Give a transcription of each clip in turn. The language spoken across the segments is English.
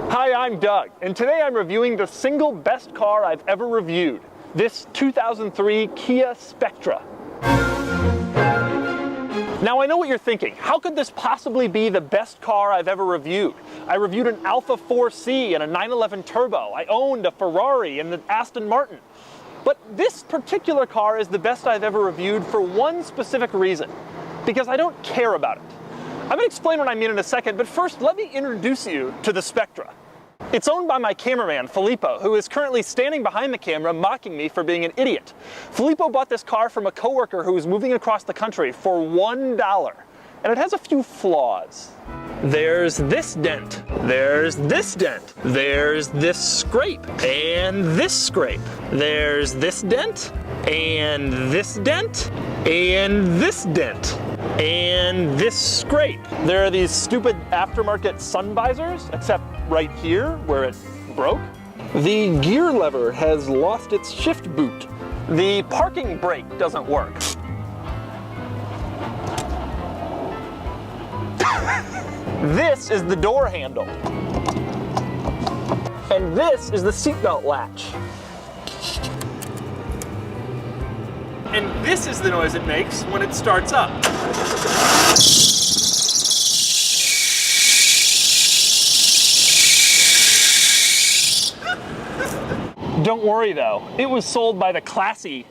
Hi, I'm Doug, and today I'm reviewing the single best car I've ever reviewed, this 2003 Kia Spectra. Now I know what you're thinking, how could this possibly be the best car I've ever reviewed? I reviewed an Alfa 4C and a 911 Turbo, I owned a Ferrari and an Aston Martin. But this particular car is the best I've ever reviewed for one specific reason, because I don't care about it. I'm going to explain what I mean in a second, but first let me introduce you to the Spectra. It's owned by my cameraman, Filippo, who is currently standing behind the camera mocking me for being an idiot. Filippo bought this car from a coworker who was moving across the country for $1, and it has a few flaws. There's this dent, there's this dent, there's this scrape, and this scrape. There's this dent, and this dent, and this dent, and this scrape. There are these stupid aftermarket sun visors, except right here where it broke. The gear lever has lost its shift boot. The parking brake doesn't work. This is the door handle. And this is the seatbelt latch. And this is the noise it makes when it starts up. Don't worry though, it was sold by the classy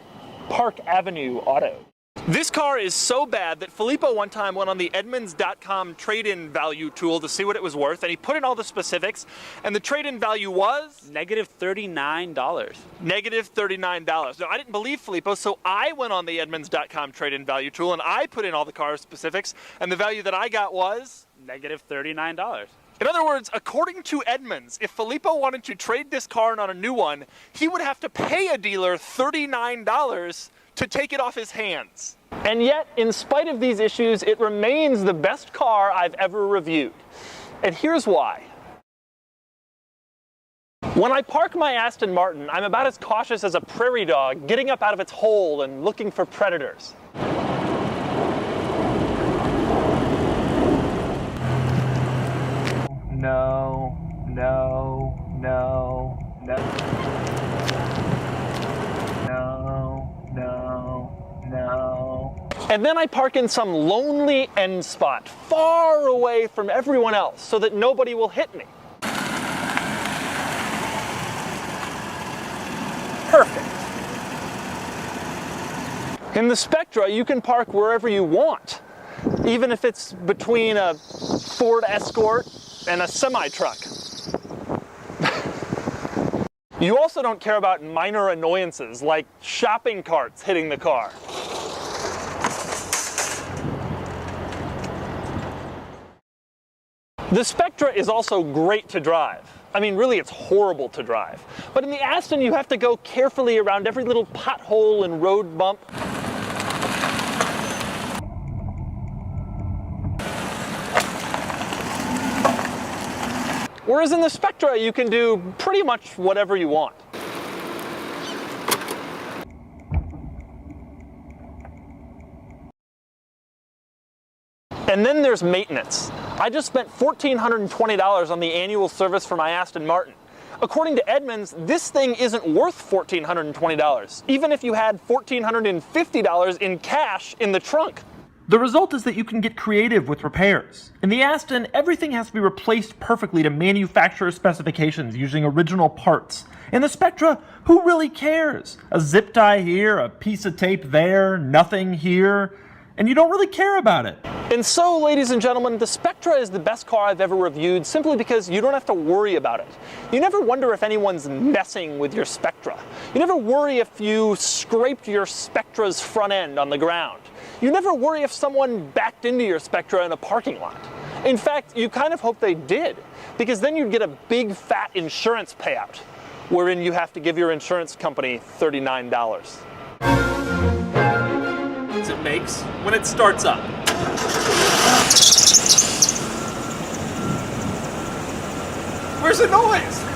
Park Avenue Auto. This car is so bad that Filippo one time went on the Edmunds.com trade-in value tool to see what it was worth, and he put in all the specifics, and the trade-in value was? $39. $39. Now, I didn't believe Filippo, so I went on the Edmunds.com trade-in value tool, and I put in all the car specifics, and the value that I got was? $39. In other words, according to Edmunds, if Filippo wanted to trade this car in on a new one, he would have to pay a dealer $39 to take it off his hands. And yet, in spite of these issues, it remains the best car I've ever reviewed. And here's why. When I park my Aston Martin, I'm about as cautious as a prairie dog getting up out of its hole and looking for predators. No. And then I park in some lonely end spot, far away from everyone else, so that nobody will hit me. Perfect. In the Spectra, you can park wherever you want, even if it's between a Ford Escort and a semi-truck. You also don't care about minor annoyances like shopping carts hitting the car. The Spectra is also great to drive. I mean, really, it's horrible to drive. But in the Aston, you have to go carefully around every little pothole and road bump. Whereas in the Spectra, you can do pretty much whatever you want. And then there's maintenance. I just spent $1,420 on the annual service for my Aston Martin. According to Edmunds, this thing isn't worth $1,420, even if you had $1,450 in cash in the trunk. The result is that you can get creative with repairs. In the Aston, everything has to be replaced perfectly to manufacturer specifications using original parts. In the Spectra, who really cares? A zip tie here, a piece of tape there, nothing here, and you don't really care about it. And so, ladies and gentlemen, the Spectra is the best car I've ever reviewed simply because you don't have to worry about it. You never wonder if anyone's messing with your Spectra. You never worry if you scraped your Spectra's front end on the ground. You never worry if someone backed into your Spectra in a parking lot. In fact, you kind of hope they did, because then you'd get a big fat insurance payout, wherein you have to give your insurance company $39. It makes when it starts up. Where's the noise?